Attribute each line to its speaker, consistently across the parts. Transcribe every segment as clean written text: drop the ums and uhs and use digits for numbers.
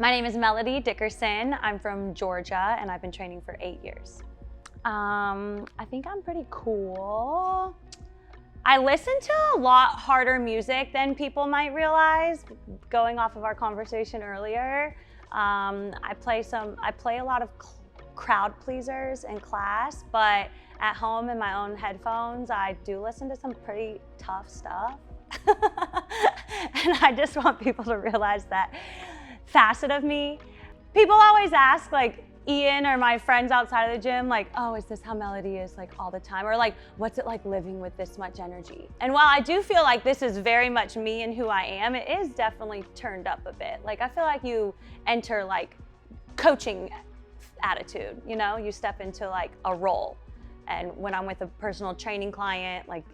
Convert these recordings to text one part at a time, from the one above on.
Speaker 1: My name is Mel Dickerson. I'm from Georgia and I've been training for 8 years. I think I'm pretty cool. I listen to a lot harder music than people might realize, going off of our conversation earlier. I play a lot of crowd pleasers in class, but at home in my own headphones, I do listen to some pretty tough stuff. And I just want people to realize that facet of me. People always ask, like, Ian or my friends outside of the gym, like, oh, is this how Melody is like all the time? Or like, what's it like living with this much energy? And while I do feel like this is very much me and who I am, it is definitely turned up a bit. Like, I feel like you enter like coaching attitude, you know? You step into like a role. And when I'm with a personal training client, like,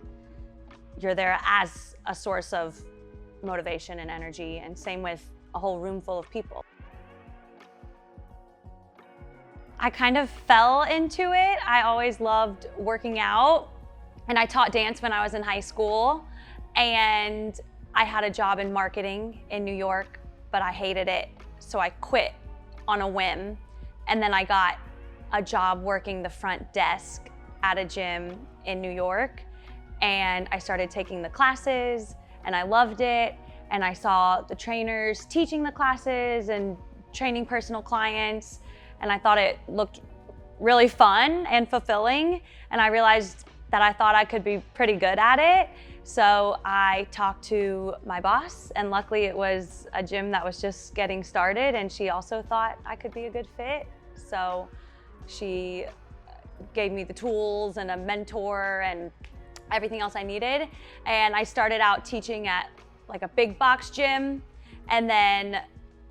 Speaker 1: you're there as a source of motivation and energy, and same with a whole room full of people. I kind of fell into it. I always loved working out, and I taught dance when I was in high school, and I had a job in marketing in New York, but I hated it, so I quit on a whim. And then I got a job working the front desk at a gym in New York, and I started taking the classes, and I loved it, and I saw the trainers teaching the classes and training personal clients, and I thought it looked really fun and fulfilling, and I realized that I thought I could be pretty good at it. So I talked to my boss, and luckily it was a gym that was just getting started, and she also thought I could be a good fit. So she gave me the tools and a mentor and everything else I needed. And I started out teaching at like a big box gym, and then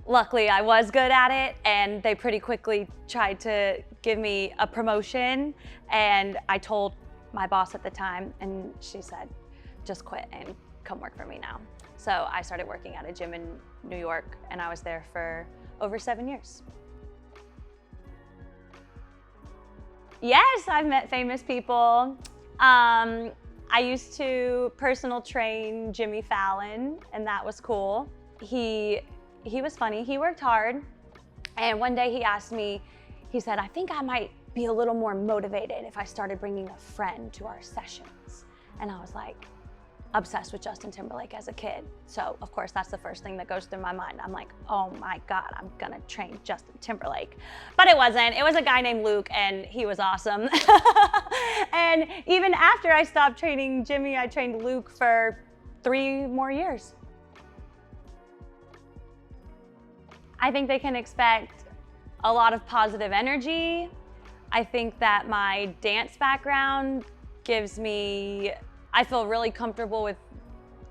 Speaker 1: luckily I was good at it, and they pretty quickly tried to give me a promotion, and I told my boss at the time, and she said, just quit and come work for me now. So I started working at a gym in New York, and I was there for over 7 years. Yes, I've met famous people. I used to personal train Jimmy Fallon, and that was cool. He was funny, he worked hard. And one day he asked me, he said, I think I might be a little more motivated if I started bringing a friend to our sessions. And I was like, obsessed with Justin Timberlake as a kid. So of course, that's the first thing that goes through my mind. I'm like, oh my God, I'm gonna train Justin Timberlake. But it wasn't, it was a guy named Luke, and he was awesome. And even after I stopped training Jimmy, I trained Luke for 3 more years. I think they can expect a lot of positive energy. I think that my dance background gives me, I feel really comfortable with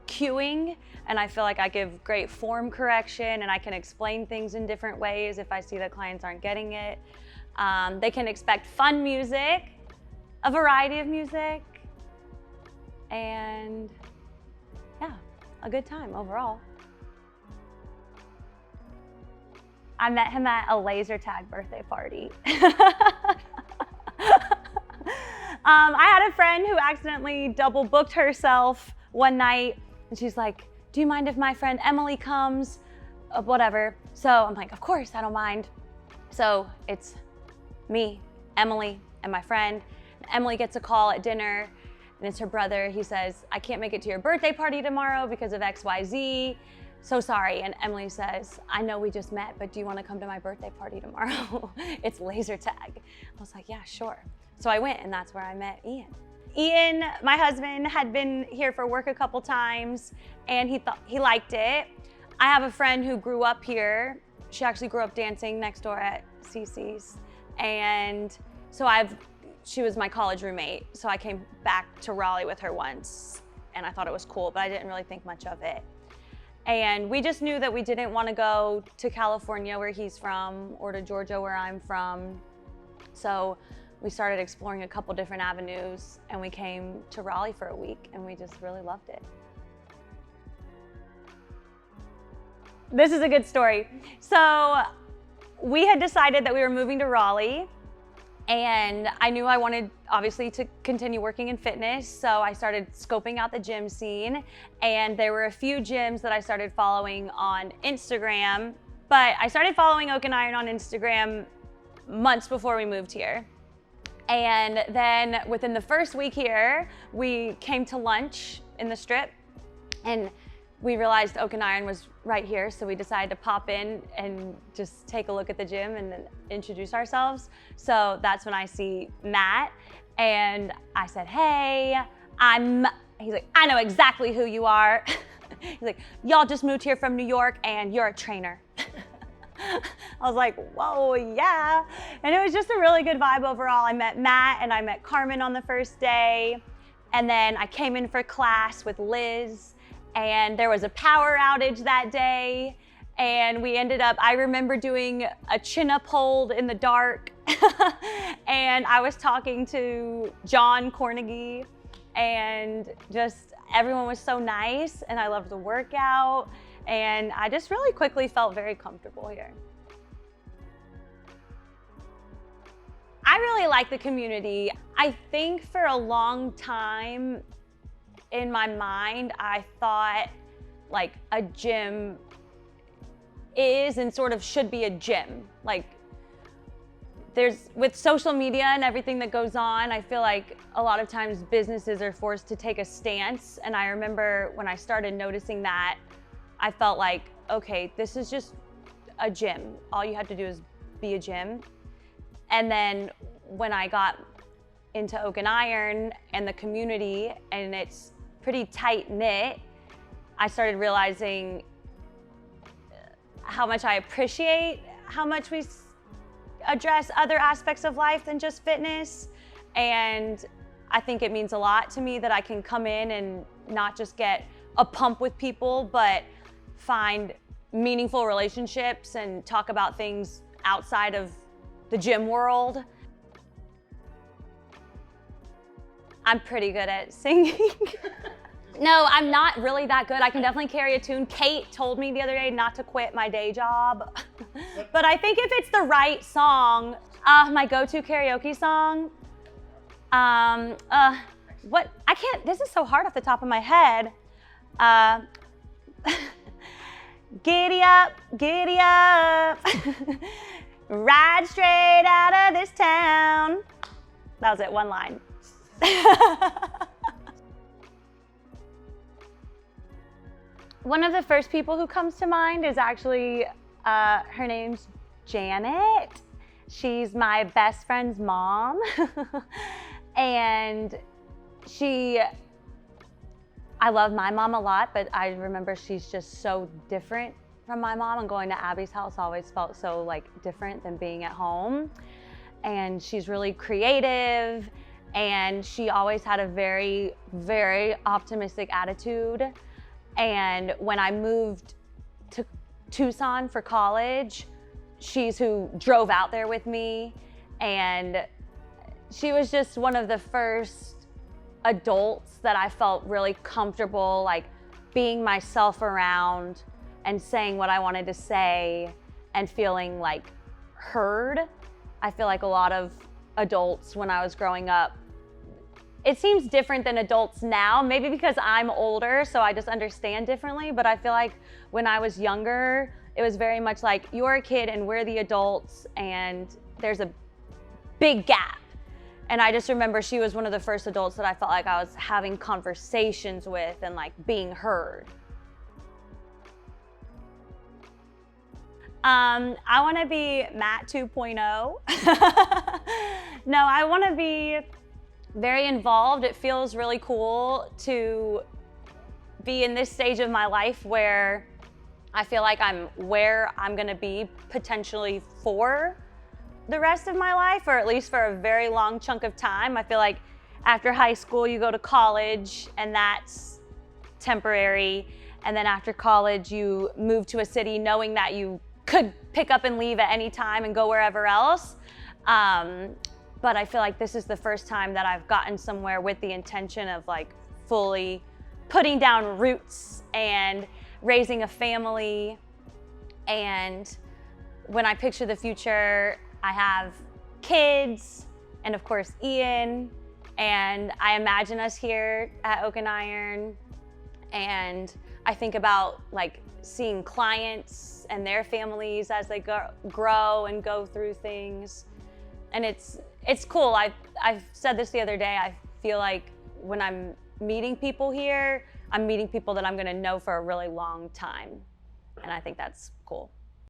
Speaker 1: cueing, and I feel like I give great form correction, and I can explain things in different ways if I see that clients aren't getting it. They can expect fun music, a variety of music, and yeah, a good time overall. I met him at a laser tag birthday party. I had a friend who accidentally double booked herself one night, and she's like, do you mind if my friend Emily comes? Whatever. So I'm like, of course, I don't mind. So it's me, Emily, and my friend. Emily gets a call at dinner, and it's her brother. He says, I can't make it to your birthday party tomorrow because of XYZ. So sorry. And Emily says, I know we just met, but do you want to come to my birthday party tomorrow? It's laser tag. I was like, yeah, sure. So I went, and that's where I met Ian. Ian, my husband, had been here for work a couple times, and he liked it. I have a friend who grew up here. She actually grew up dancing next door at CC's. And so she was my college roommate. So I came back to Raleigh with her once, and I thought it was cool, but I didn't really think much of it. And we just knew that we didn't want to go to California where he's from, or to Georgia where I'm from. So we started exploring a couple different avenues, and we came to Raleigh for a week, and we just really loved it. This is a good story. So we had decided that we were moving to Raleigh, and I knew I wanted, obviously, to continue working in fitness. So I started scoping out the gym scene, and there were a few gyms that I started following on Instagram But I started following Oak and Iron on Instagram months before we moved here. And then within the first week here, we came to lunch in the Strip, and we realized Oak and Iron was right here, so we decided to pop in and just take a look at the gym and then introduce ourselves. So that's when I see Matt, and I said, hey, he's like, I know exactly who you are. He's like, y'all just moved here from New York and you're a trainer. I was like, whoa, yeah. And it was just a really good vibe overall. I met Matt and I met Carmen on the first day. And then I came in for class with Liz, and there was a power outage that day. And we ended up, I remember doing a chin-up hold in the dark. And I was talking to John Cornegie, and just everyone was so nice, and I loved the workout. And I just really quickly felt very comfortable here. I really like the community. I think for a long time in my mind, I thought like a gym is and sort of should be a gym. Like with social media and everything that goes on, I feel like a lot of times businesses are forced to take a stance. And I remember when I started noticing that, I felt like, okay, this is just a gym. All you have to do is be a gym. And then when I got into Oak and Iron and the community, and it's pretty tight knit, I started realizing how much I appreciate how much we address other aspects of life than just fitness. And I think it means a lot to me that I can come in and not just get a pump with people, but find meaningful relationships and talk about things outside of the gym world. I'm pretty good at singing. No, I'm not really that good. I can definitely carry a tune. Kate told me the other day not to quit my day job. But I think if it's the right song, my go-to karaoke song, this is so hard off the top of my head. Giddy up, ride straight out of this town. That was it, one line. One of the first people who comes to mind is actually, her name's Janet. She's my best friend's mom. And I love my mom a lot, but I remember she's just so different from my mom, and going to Abby's house always felt so like different than being at home. And she's really creative, and she always had a very, very optimistic attitude. And when I moved to Tucson for college, she's who drove out there with me. And she was just one of the first adults that I felt really comfortable, like being myself around and saying what I wanted to say and feeling like heard. I feel like a lot of adults when I was growing up, it seems different than adults now, maybe because I'm older, so I just understand differently. But I feel like when I was younger, it was very much like, you're a kid and we're the adults, and there's a big gap. And I just remember she was one of the first adults that I felt like I was having conversations with and like being heard. I want to be Matt 2.0. No, I want to be very involved. It feels really cool to be in this stage of my life where I feel like I'm where I'm going to be potentially for the rest of my life, or at least for a very long chunk of time. I feel like after high school, you go to college and that's temporary. And then after college, you move to a city knowing that you could pick up and leave at any time and go wherever else. But I feel like this is the first time that I've gotten somewhere with the intention of like fully putting down roots and raising a family. And when I picture the future, I have kids and of course Ian, and I imagine us here at Oak and Iron. And I think about like seeing clients and their families as they grow and go through things. And it's cool. I've said this the other day. I feel like when I'm meeting people here, I'm meeting people that I'm going to know for a really long time. And I think that's cool.